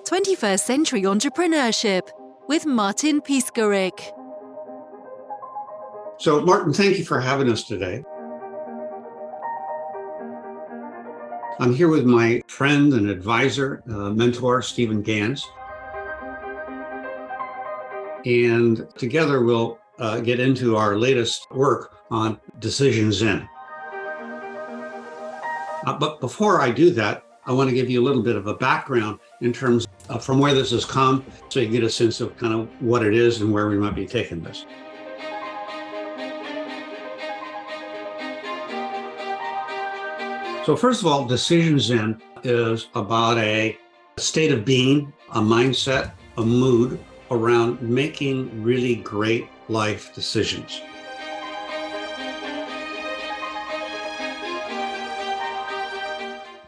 21st Century Entrepreneurship with Martin Piskarik. So, Martin, thank you for having us today. I'm here with my friend and advisor, mentor, Steven Gans. And together we'll get into our latest work on Decision Zen. But before I do that, I want to give you a little bit of a background in terms of from where this has come, so you get a sense of kind of what it is and where we might be taking this. So first of all, Decision Zen is about a state of being, a mindset, a mood around making really great life decisions.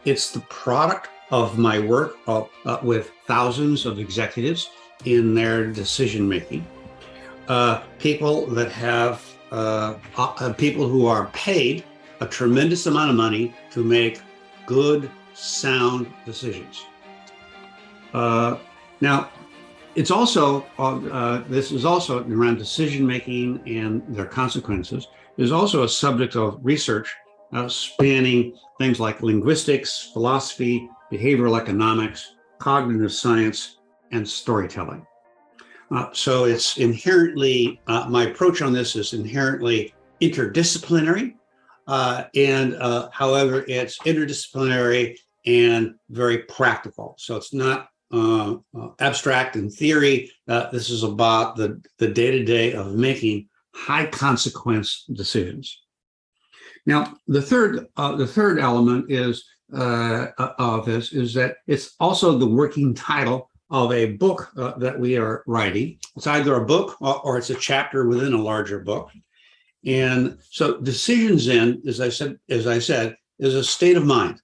It's the product of my work with thousands of executives in their decision making. People that have people who are paid a tremendous amount of money to make good, sound decisions. Now, it's also this is also around decision making and their consequences. There's also a subject of research spanning things like linguistics, philosophy, behavioral economics, cognitive science, and storytelling. So it's inherently, my approach on this is inherently interdisciplinary, however, it's interdisciplinary and very practical. So it's not abstract in theory. This is about the day-to-day of making high consequence decisions. Now, the third element is of this is that it's also the working title of a book that we are writing. It's either a book or it's a chapter within a larger book. And so, Decision Zen, as I said, is a state of mind.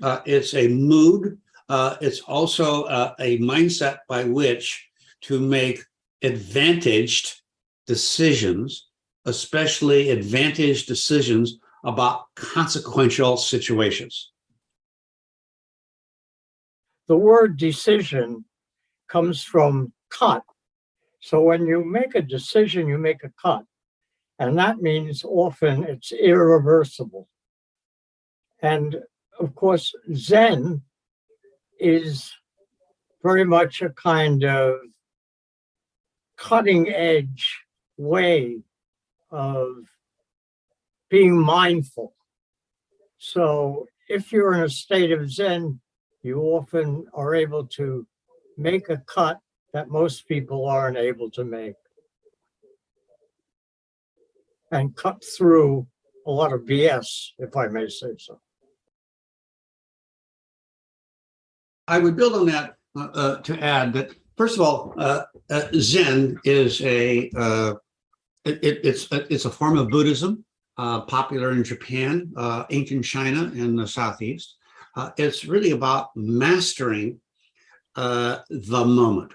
It's a mood. It's also a mindset by which to make advantaged decisions, especially advantaged decisions about consequential situations. The word decision comes from cut. So when you make a decision, you make a cut. And that means often it's irreversible. And of course, Zen is very much a kind of cutting edge way of being mindful. So if you're in a state of Zen, you often are able to make a cut that most people aren't able to make and cut through a lot of BS, if I may say so. I would build on that to add that, first of all, Zen is it's a form of Buddhism, popular in Japan, ancient China, and the Southeast. It's really about mastering the moment.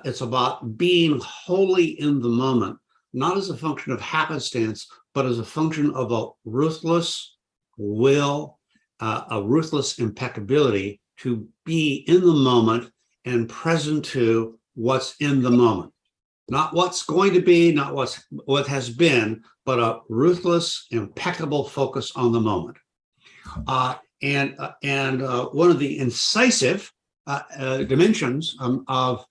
It's about being wholly in the moment, not as a function of happenstance, but as a function of a ruthless will, a ruthless impeccability to be in the moment and present to what's in the moment. Not what's going to be, not what has been, but a ruthless, impeccable focus on the moment. And one of the incisive dimensions of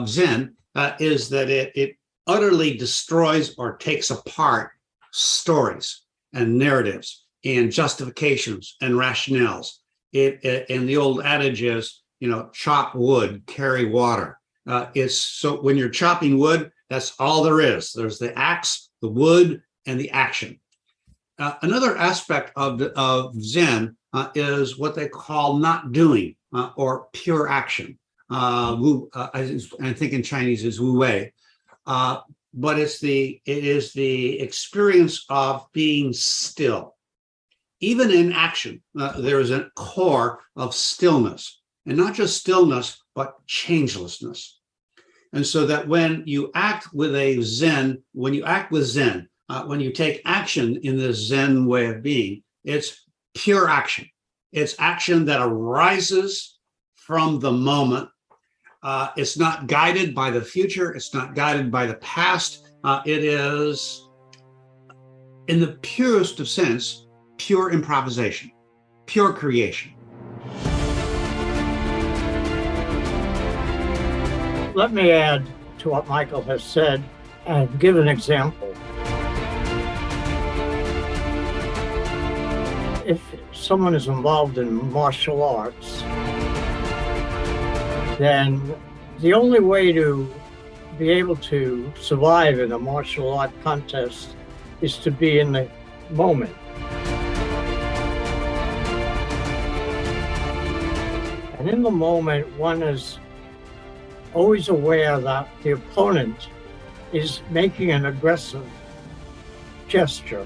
Zen is that it utterly destroys or takes apart stories and narratives and justifications and rationales. And the old adage is, chop wood, carry water. So when you're chopping wood, that's all there is. There's the axe, the wood, and the action. Another aspect of Zen is what they call not doing or pure action. I think in Chinese is wu wei. But it is the experience of being still. Even in action, there is a core of stillness, and not just stillness, but changelessness. And so that when you act with Zen, when you take action in this Zen way of being, it's pure action. It's action that arises from the moment It's not guided by the future. It's not guided by the past. It is, in the purest of sense, pure improvisation, pure creation. Let me add to what Michael has said and give an example. If someone is involved in martial arts, then the only way to be able to survive in a martial art contest is to be in the moment. And in the moment, one is always aware that the opponent is making an aggressive gesture.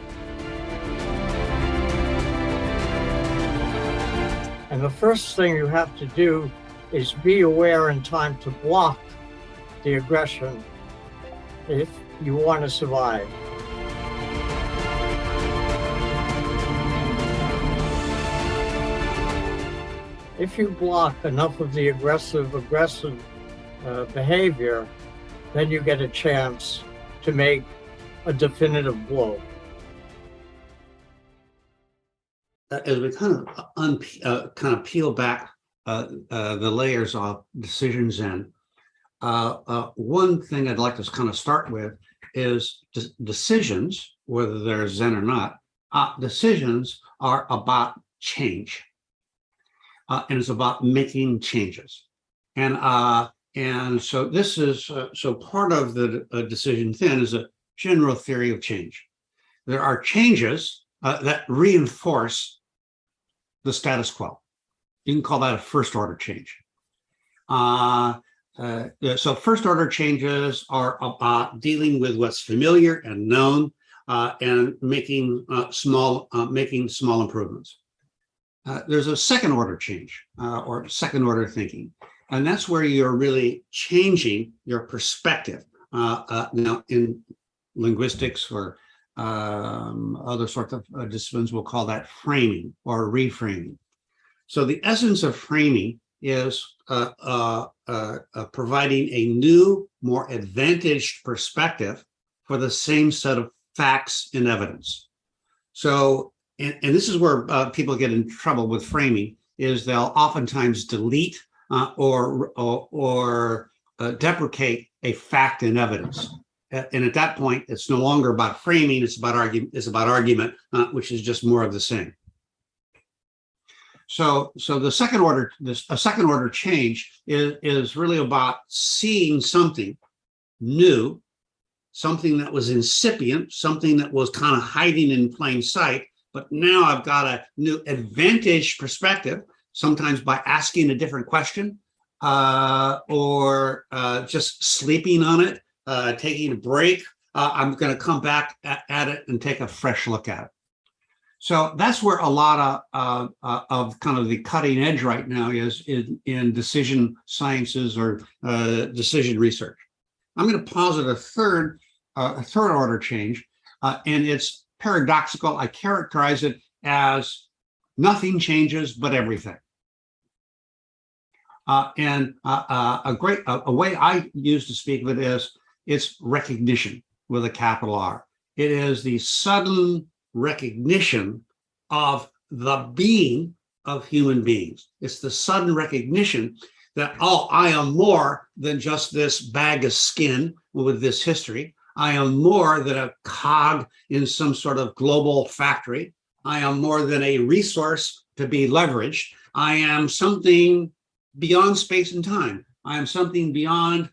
And the first thing you have to do is be aware in time to block the aggression if you want to survive. If you block enough of the aggressive behavior, then you get a chance to make a definitive blow. As we kind of peel back the layers of decision Zen, one thing I'd like to kind of start with is decisions, whether they're Zen or not. Decisions are about change, and it's about making changes, and so this is so part of the decision Zen is a general theory of change. There are changes that reinforce the status quo. You can call that a first order change. So first order changes are about dealing with what's familiar and known and making small improvements. There's a second order change or second order thinking, and that's where you're really changing your perspective. Now, in linguistics or other sorts of disciplines, we'll call that framing or reframing. So the essence of framing is providing a new, more advantaged perspective for the same set of facts and evidence. So, and this is where people get in trouble with framing, is they'll oftentimes delete or deprecate a fact and evidence. And at that point, it's no longer about framing; it's about argument, which is just more of the same. So a second order change is really about seeing something new, something that was incipient, something that was kind of hiding in plain sight. But now I've got a new advantage perspective, sometimes by asking a different question or just sleeping on it, taking a break. I'm going to come back at it and take a fresh look at it. So that's where a lot of kind of the cutting edge right now is in decision sciences or decision research. I'm going to posit a third order change, and it's paradoxical. I characterize it as nothing changes but everything. And a way I use to speak of it is it's recognition with a capital R. It is the sudden recognition of the being of human beings. It's the sudden recognition that, oh, I am more than just this bag of skin with this history. I am more than a cog in some sort of global factory. I am more than a resource to be leveraged. I am something beyond space and time. I am something beyond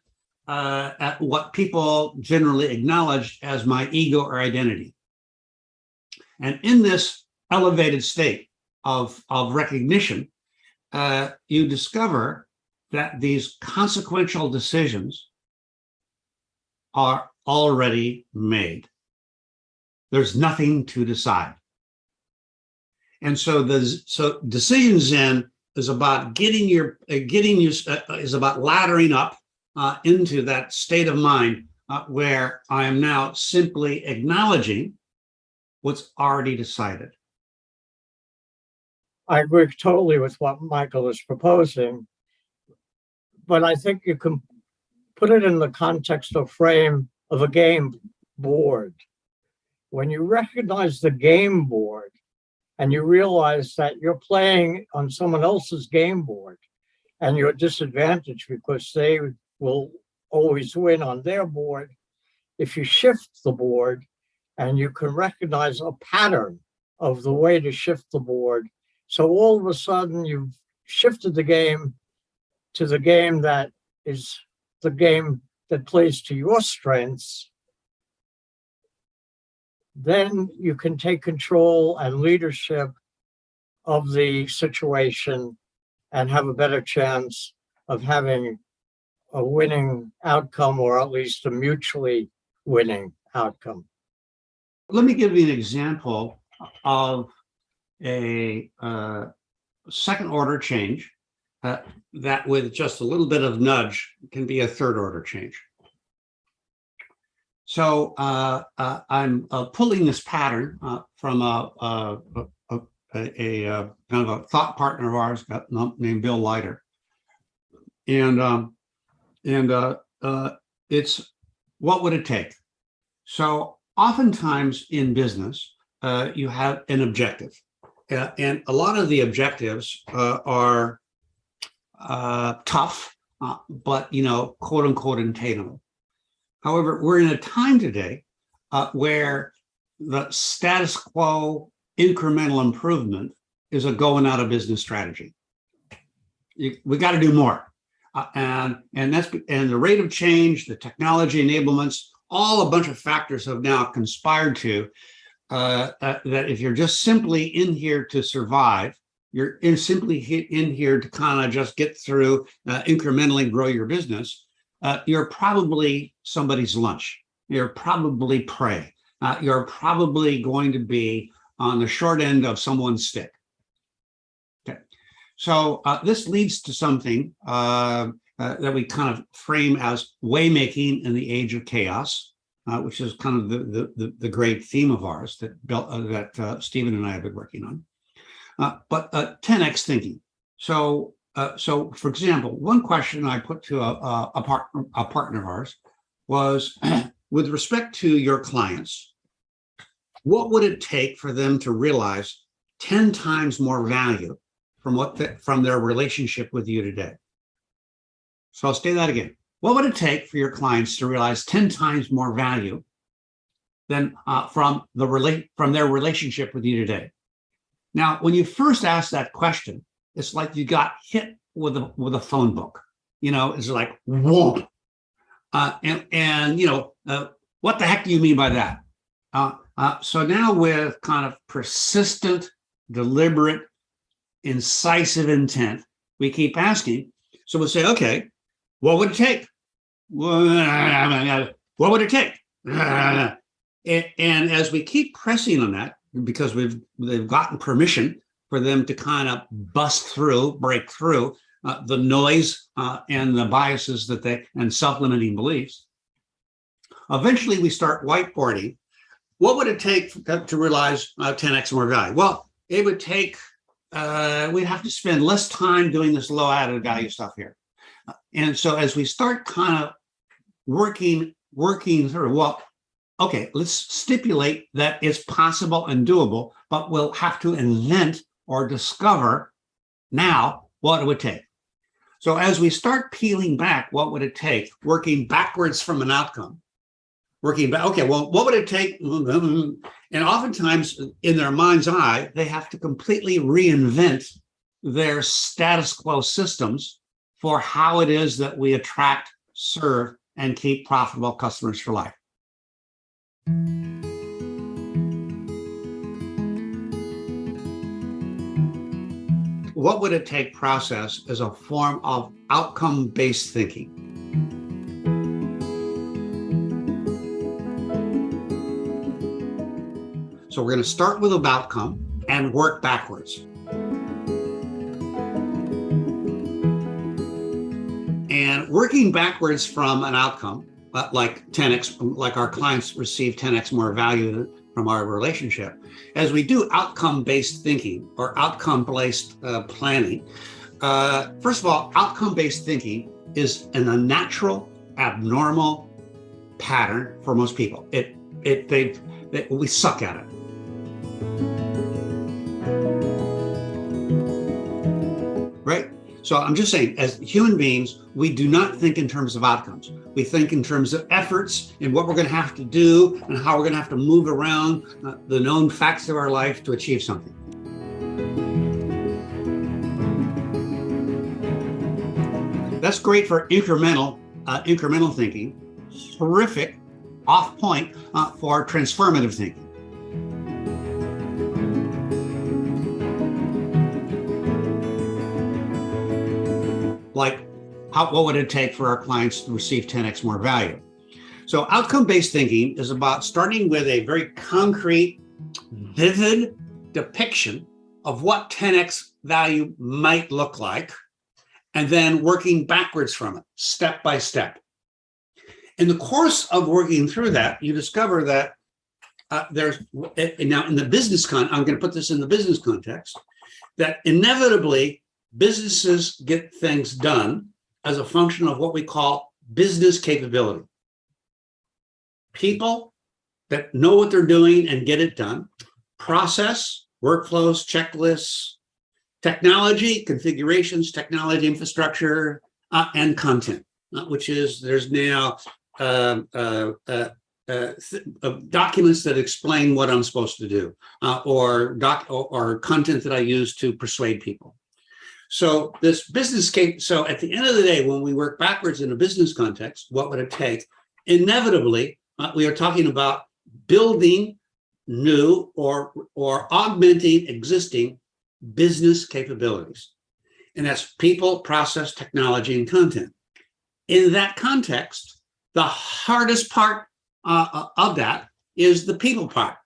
at what people generally acknowledge as my ego or identity. And in this elevated state of recognition, you discover that these consequential decisions are already made. There's nothing to decide. And so decision Zen is about is about laddering up into that state of mind where I am now simply acknowledging what's already decided. I agree totally with what Michael is proposing. but I think you can put it in the context or frame of a game board. When you recognize the game board and you realize that you're playing on someone else's game board and you're disadvantaged because they will always win on their board, if you shift the board and you can recognize a pattern of the way to shift the board, so all of a sudden you've shifted the game to the game that is the game that plays to your strengths, then you can take control and leadership of the situation and have a better chance of having a winning outcome, or at least a mutually winning outcome. Let me give you an example of a second order change that with just a little bit of nudge can be a third order change. So I'm pulling this pattern from a kind of a thought partner of ours named Bill Leiter, and it's what would it take? So oftentimes in business, you have an objective, and a lot of the objectives are tough, but quote unquote attainable. However, we're in a time today where the status quo incremental improvement is a going out of business strategy. We got to do more, and the rate of change, the technology enablements, all a bunch of factors have now conspired to that if you're just simply in here to survive, you're simply in here to kind of just get through, incrementally grow your business. You're probably somebody's lunch. You're probably prey. You're probably going to be on the short end of someone's stick. Okay, so this leads to something that we kind of frame as waymaking in the age of chaos, which is kind of the great theme of ours that Steven and I have been working on. But 10x thinking. So, for example, one question I put to a partner of ours was, with respect to your clients, what would it take for them to realize 10 times more value from their relationship with you today? So I'll say that again. What would it take for your clients to realize 10 times more value than from their relationship with you today? Now, when you first ask that question, it's like you got hit with a phone book. It's like, whoa. What the heck do you mean by that? So now with kind of persistent, deliberate, incisive intent, we keep asking. So we'll say, okay, what would it take? What would it take? And as we keep pressing on that, because they've gotten permission for them to kind of break through the noise and the biases and self-limiting beliefs. Eventually, we start whiteboarding. What would it take to realize 10x more value? Well, it would take, we'd have to spend less time doing this low added value stuff here. And so as we start kind of working through, well, okay, let's stipulate that it's possible and doable, but we'll have to invent or discover now what it would take. So as we start peeling back, what would it take, working backwards from an outcome, working back, okay, well, what would it take? And oftentimes in their mind's eye, they have to completely reinvent their status quo systems for how it is that we attract, serve, and keep profitable customers for life. What would it take process is a form of outcome-based thinking. So we're going to start with an outcome and work backwards. And working backwards from an outcome, like 10x, like our clients receive 10x more value from our relationship. As we do outcome-based thinking or outcome-based planning, First of all, outcome-based thinking is an unnatural, abnormal pattern for most people. We suck at it. Right? So I'm just saying, as human beings, we do not think in terms of outcomes. We think in terms of efforts and what we're going to have to do and how we're going to have to move around the known facts of our life to achieve something. That's great for incremental thinking. Horrific, off point for transformative thinking. Like, what would it take for our clients to receive 10x more value? So outcome-based thinking is about starting with a very concrete, vivid depiction of what 10x value might look like, and then working backwards from it, step by step. In the course of working through that, you discover that there's, now in the business I'm going to put this in the business context, that inevitably businesses get things done as a function of what we call business capability. People that know what they're doing and get it done, process, workflows, checklists, technology, configurations, technology infrastructure, and content, which is, there's now documents that explain what I'm supposed to do, or content that I use to persuade people. So this business case, so at the end of the day, when we work backwards in a business context, what would it take? Inevitably, we are talking about building new or augmenting existing business capabilities. And that's people, process, technology, and content. In that context, the hardest part of that is the people part.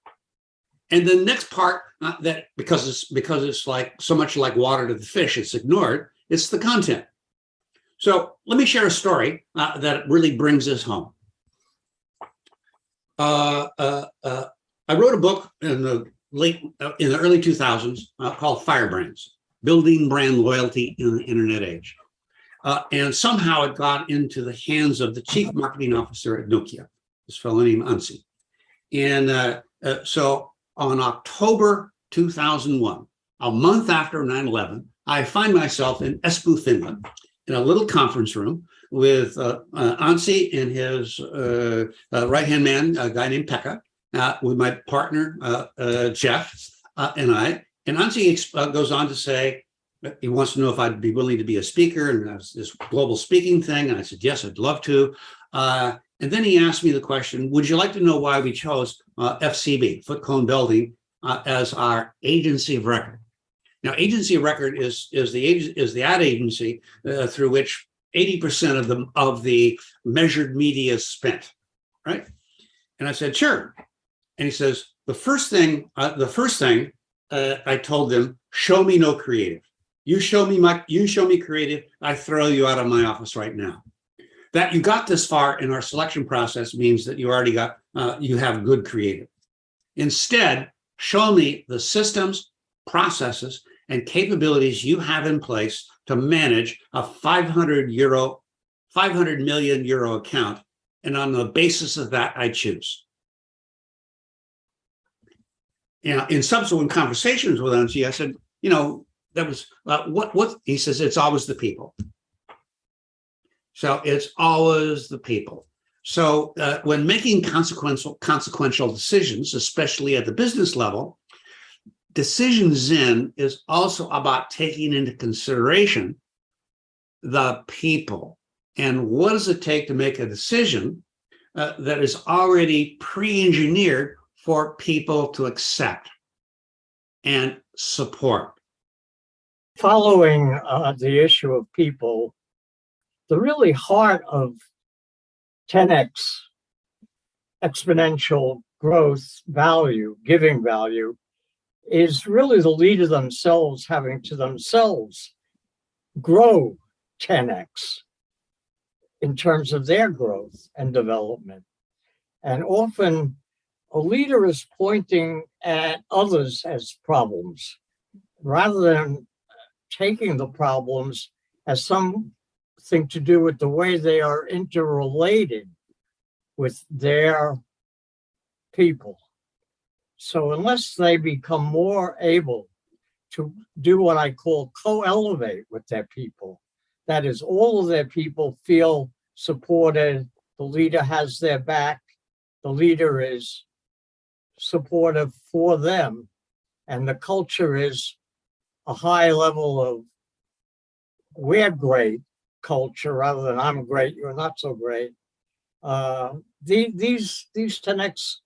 And the next part, that because it's like so much like water to the fish, it's ignored, it's the content. So let me share a story that really brings this home. I wrote a book in the early 2000s called Firebrands, Building Brand Loyalty in the Internet Age. And somehow it got into the hands of the chief marketing officer at Nokia, this fellow named Ansi. And so on October 2001, a month after 9/11, I find myself in Espoo, Finland, in a little conference room with Ansi and his right-hand man, a guy named Pekka, with my partner, Jeff, and I. And Ansi goes on to say, he wants to know if I'd be willing to be a speaker and this global speaking thing. And I said, yes, I'd love to. And then he asked me the question, would you like to know why we chose FCB, Foot Cone Building, as our agency of record? Now, agency of record is the ad agency through which 80% of the measured media is spent, right? And I said, sure. And he says, the first thing I told them, show me no creative. You show me creative, I throw you out of my office right now. That you got this far in our selection process means that you already got, you have good creative. Instead, show me the systems, processes, and capabilities you have in place to manage a 500 million euro account. And on the basis of that, I choose. You know, in subsequent conversations with Ansi, I said, you know, that was what he says, it's always the people. So it's always the people. So when making consequential decisions, especially at the business level, Decision Zen is also about taking into consideration the people. And what does it take to make a decision that is already pre-engineered for people to accept and support? Following the issue of people, the really heart of 10x exponential growth value, giving value, is really the leader themselves having to themselves grow 10x in terms of their growth and development. And often a leader is pointing at others as problems rather than taking the problems as something to do with the way they are interrelated with their people. So unless they become more able to do what I call co-elevate with their people, that is, all of their people feel supported, the leader has their back, the leader is supportive for them, and the culture is a high level of we're great culture rather than I'm great, you're not so great. These 10x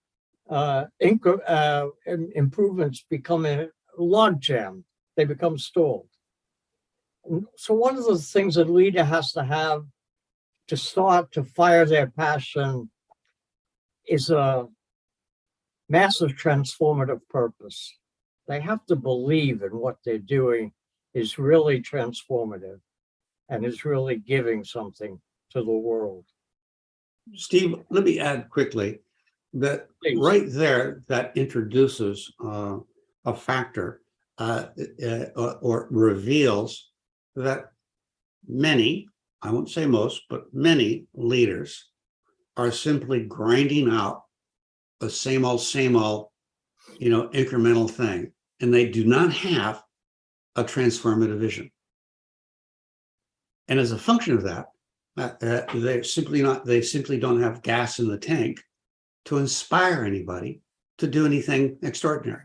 improvements become a logjam. They become stalled. So one of the things a leader has to have to start to fire their passion is a massive transformative purpose. They have to believe in what they're doing is really transformative and is really giving something to the world. Steve, let me add quickly that Please. right there, that introduces a factor or reveals that many, I won't say most, but many leaders are simply grinding out the same old, incremental thing. And they do not have a transformative vision. And as a function of that, they simply don't have gas in the tank to inspire anybody to do anything extraordinary.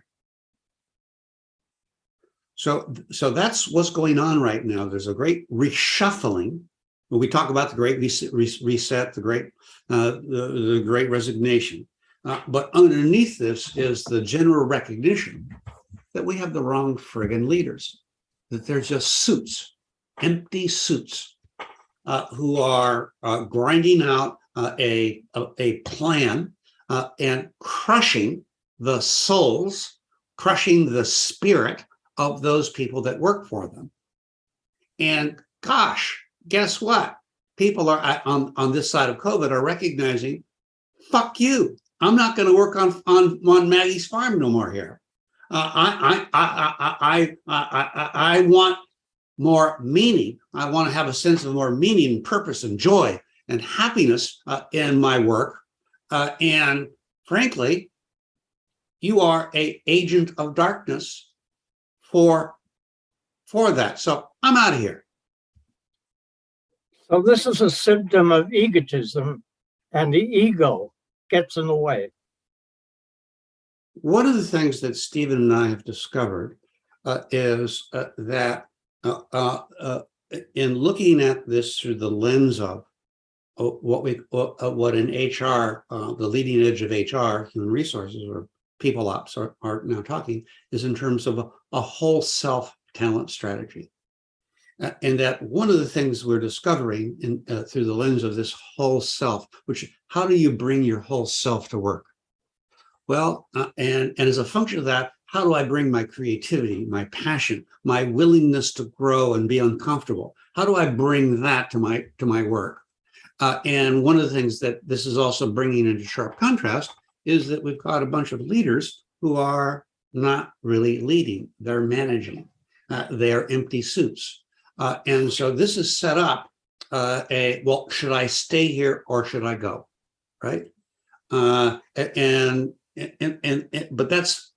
So that's what's going on right now. There's a great reshuffling. When we talk about the great reset, the great resignation, but underneath this is the general recognition that we have the wrong friggin' leaders, that they're just suits, empty suits, who are grinding out a plan and crushing the souls, crushing the spirit of those people that work for them. And gosh, guess what? People are on this side of COVID are recognizing, fuck you. I'm not going to work on Maggie's farm no more here. I want more meaning. I want to have a sense of more meaning, purpose, and joy and happiness in my work. And frankly, you are an agent of darkness for that. So I'm out of here. So this is a symptom of egotism, and the ego gets in the way. One of the things that Stephen and I have discovered is that in looking at this through the lens of what in HR, the leading edge of HR, human resources or people ops are now talking, is in terms of a whole self talent strategy. And that one of the things we're discovering through the lens of this whole self, which how do you bring your whole self to work? Well, and as a function of that, how do I bring my creativity, my passion, my willingness to grow and be uncomfortable? How do I bring that to my work? And one of the things that this is also bringing into sharp contrast is that we've got a bunch of leaders who are not really leading, they're managing, they're empty suits. And so this is set up well, should I stay here or should I go, right? But that's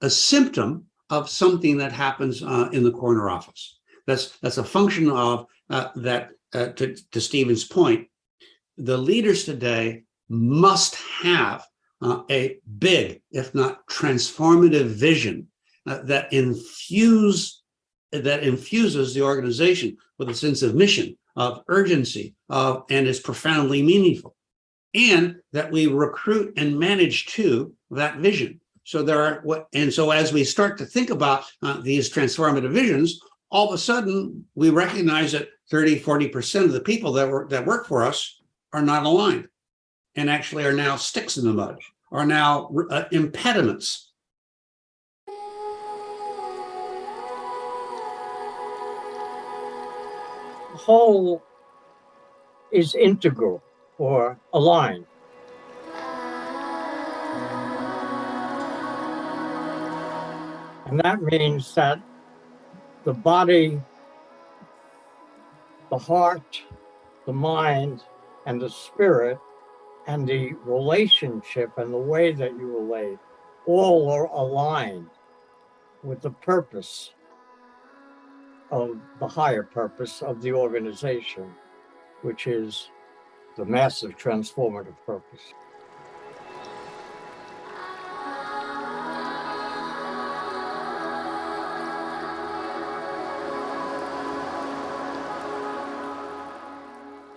a symptom of something that happens in the corner office. That's a function of that, to Stephen's point, the leaders today must have a big, if not transformative vision that infuses the organization with a sense of mission, of urgency, and is profoundly meaningful, and that we recruit and manage to that vision. So so as we start to think about these transformative visions, all of a sudden we recognize that 30-40% of the people that work for us are not aligned, and actually are now sticks in the mud, are now impediments. Whole is integral or aligned. And that means that the body, the heart, the mind, and the spirit, and the relationship and the way that you relate all are aligned with the purpose of the higher purpose of the organization, which is the massive transformative purpose.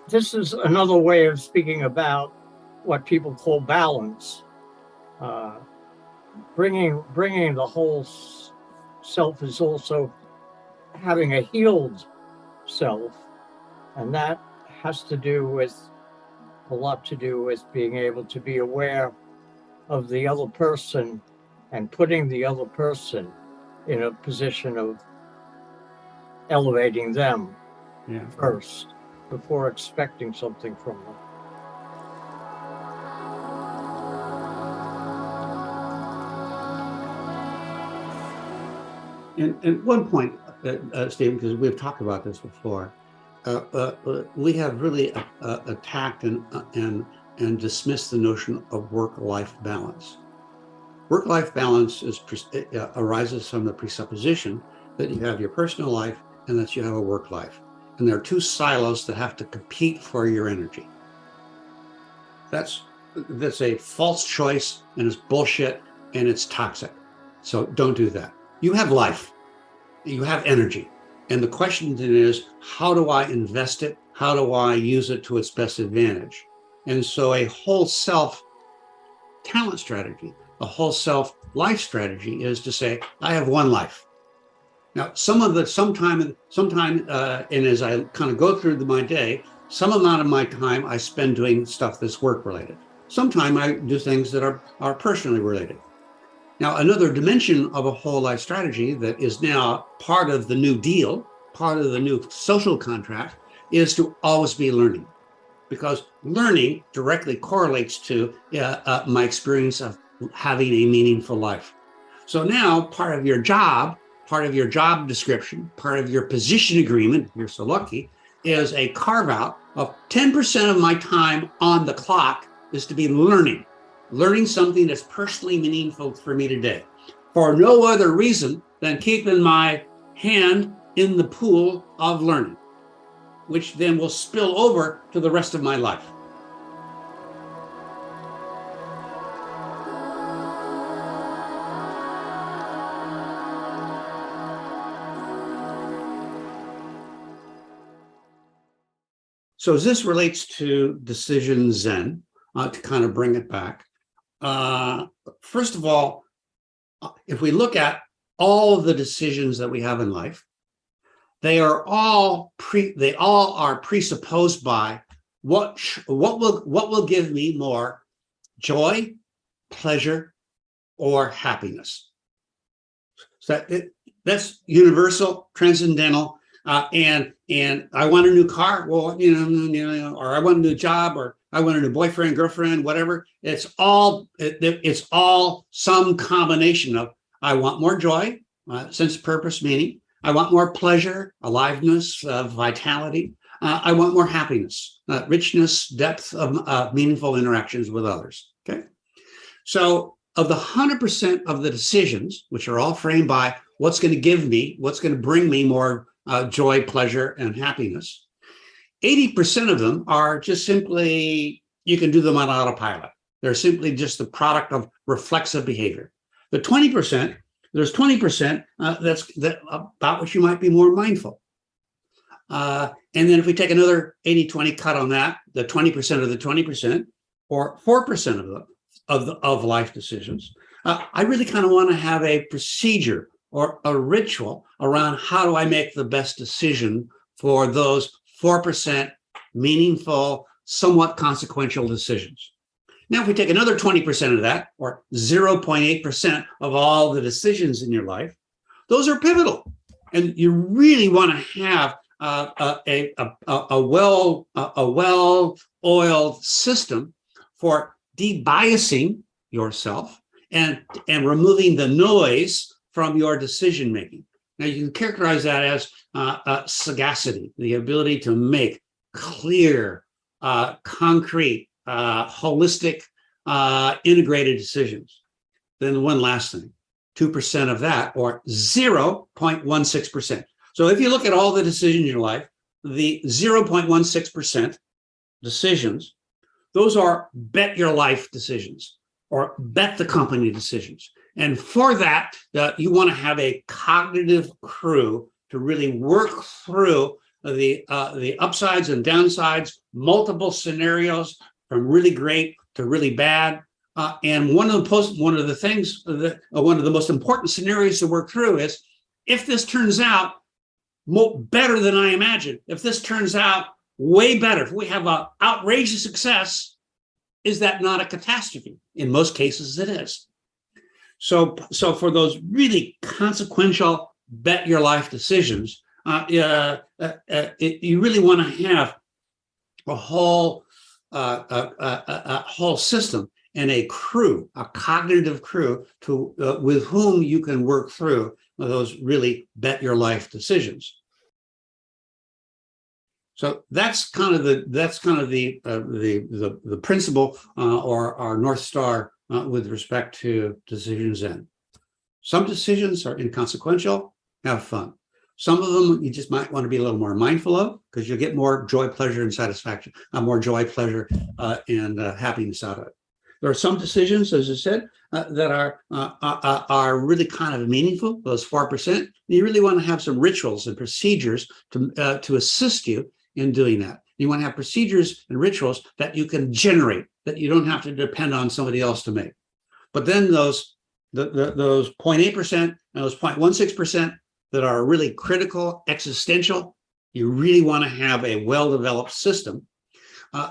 This is another way of speaking about what people call balance. Bringing the whole self is also having a healed self, and that has to do with a lot to do with being able to be aware of the other person and putting the other person in a position of elevating them first before expecting something from them. And one point, Stephen, because we've talked about this before, we have really attacked and dismissed the notion of work-life balance. Work-life balance arises from the presupposition that you have your personal life and that you have a work life. And there are two silos that have to compete for your energy. That's a false choice, and it's bullshit, and it's toxic. So don't do that. You have life, you have energy. And the question then is, how do I invest it? How do I use it to its best advantage? And so a whole self talent strategy, a whole self life strategy is to say, I have one life. Now, sometime, and as I kind of go through my day, some amount of my time I spend doing stuff that's work related. Sometime I do things that are personally related. Now, another dimension of a whole life strategy that is now part of the New Deal, part of the new social contract, is to always be learning, because learning directly correlates to my experience of having a meaningful life. So now part of your job description, part of your position agreement, if you're so lucky, is a carve out of 10% of my time on the clock is to be learning something that's personally meaningful for me today, for no other reason than keeping my hand in the pool of learning, which then will spill over to the rest of my life. So as this relates to decision Zen, to kind of bring it back, first of all, if we look at all of the decisions that we have in life, they all are presupposed by what will give me more joy, pleasure, or happiness. So that's universal, transcendental. And I want a new car, well, or I want a new job, or I want a new boyfriend, girlfriend, whatever. It's all some combination of I want more joy, sense of purpose, meaning. I want more pleasure, aliveness, vitality. I want more happiness, richness, depth of meaningful interactions with others. Okay, so of the 100% of the decisions, which are all framed by what's going to bring me more joy, pleasure, and happiness, 80% of them are just simply, you can do them on autopilot. They're simply just the product of reflexive behavior. The 20%, there's 20% that's about which you might be more mindful. And then if we take another 80-20 cut on that, the 20% of the 20%, or 4% of life decisions, I really kind of want to have a procedure or a ritual around how do I make the best decision for those 4% meaningful, somewhat consequential decisions. Now, if we take another 20% of that, or 0.8% of all the decisions in your life, those are pivotal. And you really want to have a well-oiled system for debiasing yourself and removing the noise from your decision making. Now, you can characterize that as sagacity, the ability to make clear, concrete, holistic, integrated decisions. Then one last thing, 2% of that, or 0.16%. So if you look at all the decisions in your life, the 0.16% decisions, those are bet your life decisions or bet the company decisions. And for that, you want to have a cognitive crew to really work through the upsides and downsides, multiple scenarios from really great to really bad. And one of the most important scenarios to work through is, if this turns out better than I imagined, if this turns out way better, if we have an outrageous success, is that not a catastrophe? In most cases, it is. So for those really consequential bet your life decisions, you really want to have a whole system and a crew, a cognitive crew with whom you can work through those really bet your life decisions. So that's kind of the principle or our North Star with respect to decisions. In some decisions are inconsequential. Have fun. Some of them you just might want to be a little more mindful of, because you'll get more joy, pleasure, and satisfaction, more joy, pleasure, and happiness out of it. There are some decisions, as I said, that are really kind of meaningful, those 4%. You really want to have some rituals and procedures to assist you in doing that. You want to have procedures and rituals that you can generate, that you don't have to depend on somebody else to make. But then those 0.8% and those 0.16% that are really critical, existential, you really want to have a well-developed system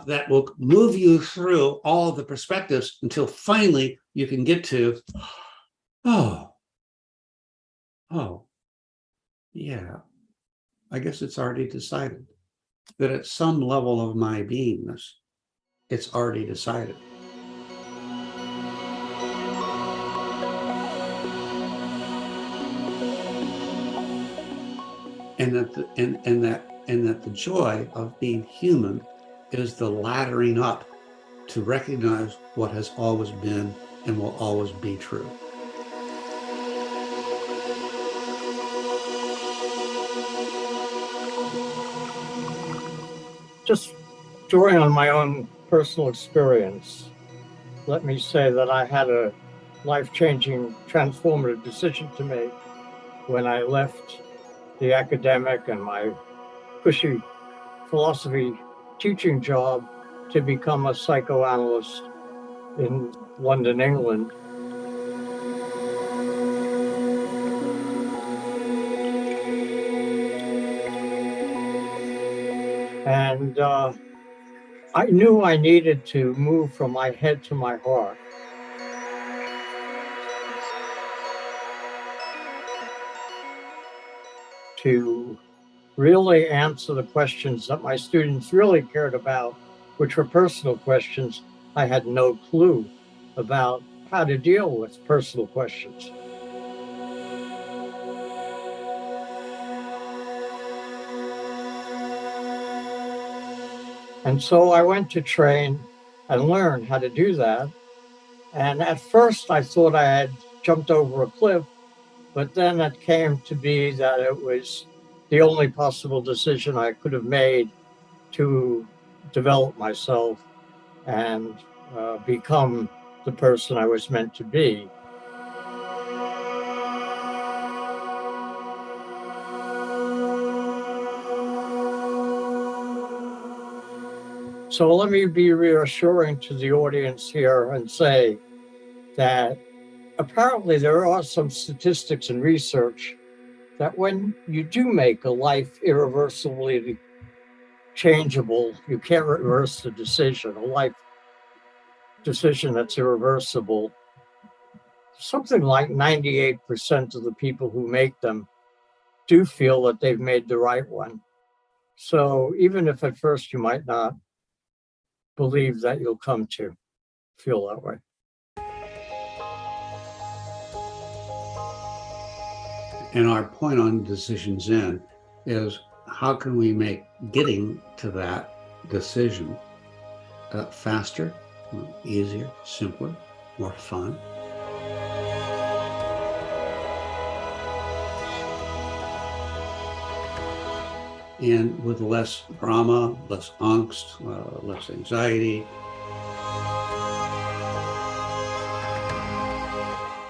that will move you through all of the perspectives until finally you can get to, yeah, I guess it's already decided. That at some level of my beingness, it's already decided. And that the joy of being human is the laddering up to recognize what has always been and will always be true. Just drawing on my own personal experience, let me say that I had a life-changing, transformative decision to make when I left the academic and my cushy philosophy teaching job to become a psychoanalyst in London, England. And I knew I needed to move from my head to my heart. To really answer the questions that my students really cared about, which were personal questions. I had no clue about how to deal with personal questions. And so I went to train and learn how to do that. And at first I thought I had jumped over a cliff, but then it came to be that it was the only possible decision I could have made to develop myself and become the person I was meant to be. So let me be reassuring to the audience here and say that apparently there are some statistics and research that when you do make a life irreversibly changeable, you can't reverse the decision, a life decision that's irreversible, something like 98% of the people who make them do feel that they've made the right one. So even if at first you might not believe that, you'll come to feel that way. And our point on Decision Zen is how can we make getting to that decision faster, easier, simpler, more fun. And with less drama, less angst, less anxiety,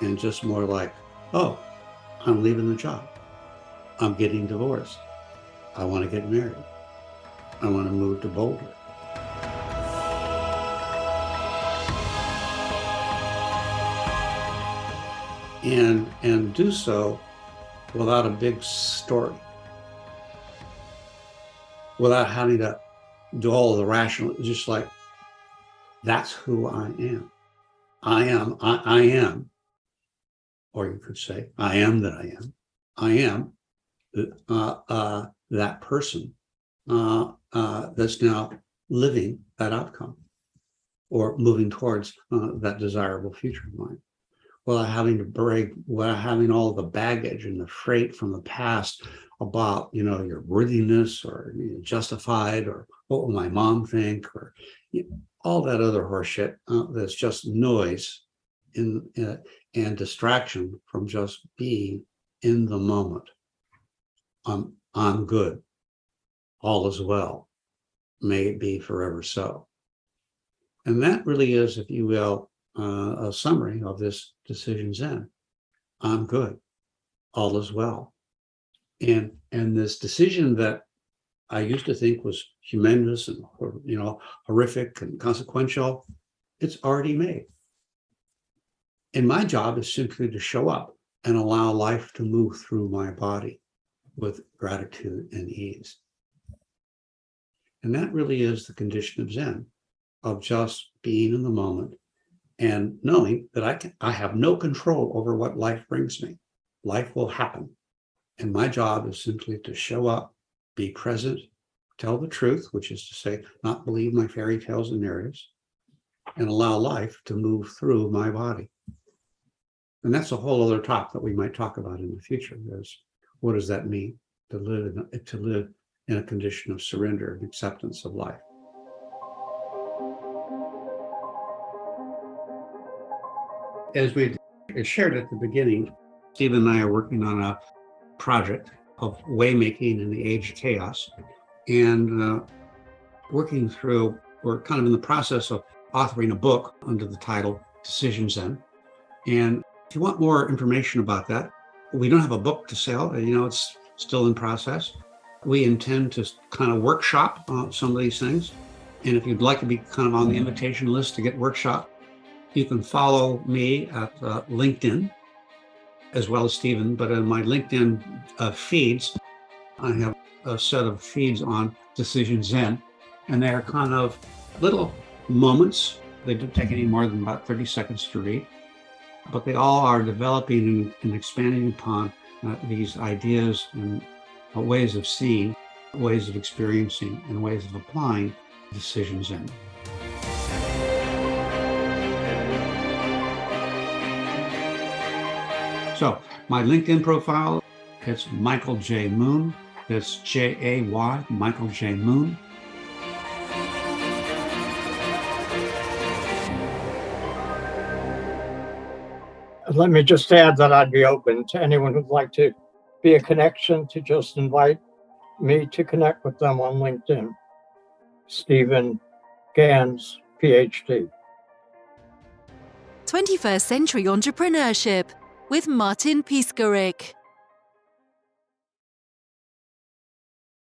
and just more like, oh, I'm leaving the job. I'm getting divorced. I want to get married. I want to move to Boulder. And do so without a big story, without having to do all of the rational, just like, that's who I am. I am, or you could say, I am that I am. I am that person that's now living that outcome or moving towards that desirable future of mine, without having to break, without having all the baggage and the freight from the past about, your worthiness or justified, or what will my mom think, or all that other horseshit that's just noise and distraction from just being in the moment. I'm good. All is well. May it be forever so. And that really is, if you will, a summary of this Decision Zen. I'm good. All is well. And this decision that I used to think was humongous and horrific and consequential, it's already made. And my job is simply to show up and allow life to move through my body with gratitude and ease. And that really is the condition of Zen, of just being in the moment and knowing that I have no control over what life brings me. Life will happen. And my job is simply to show up, be present, tell the truth, which is to say, not believe my fairy tales and narratives, and allow life to move through my body. And that's a whole other talk that we might talk about in the future, is what does that mean to live in a condition of surrender and acceptance of life. As we shared at the beginning, Steve and I are working on a project of waymaking in the age of chaos, and we're kind of in the process of authoring a book under the title Decision Zen. And if you want more information about that, we don't have a book to sell, it's still in process. We intend to kind of workshop some of these things. And if you'd like to be kind of on the invitation list to get workshop, you can follow me at LinkedIn, as well as Stephen. But in my LinkedIn feeds, I have a set of feeds on Decision Zen, and they're kind of little moments. They don't take any more than about 30 seconds to read, but they all are developing and expanding upon these ideas and ways of seeing, ways of experiencing, and ways of applying Decision Zen. So my LinkedIn profile, it's Michael J. Moon. It's J-A-Y, Michael J. Moon. Let me just add that I'd be open to anyone who'd like to be a connection, to just invite me to connect with them on LinkedIn. Steven Gans, PhD. 21st Century Entrepreneurship with Martin Piskarik.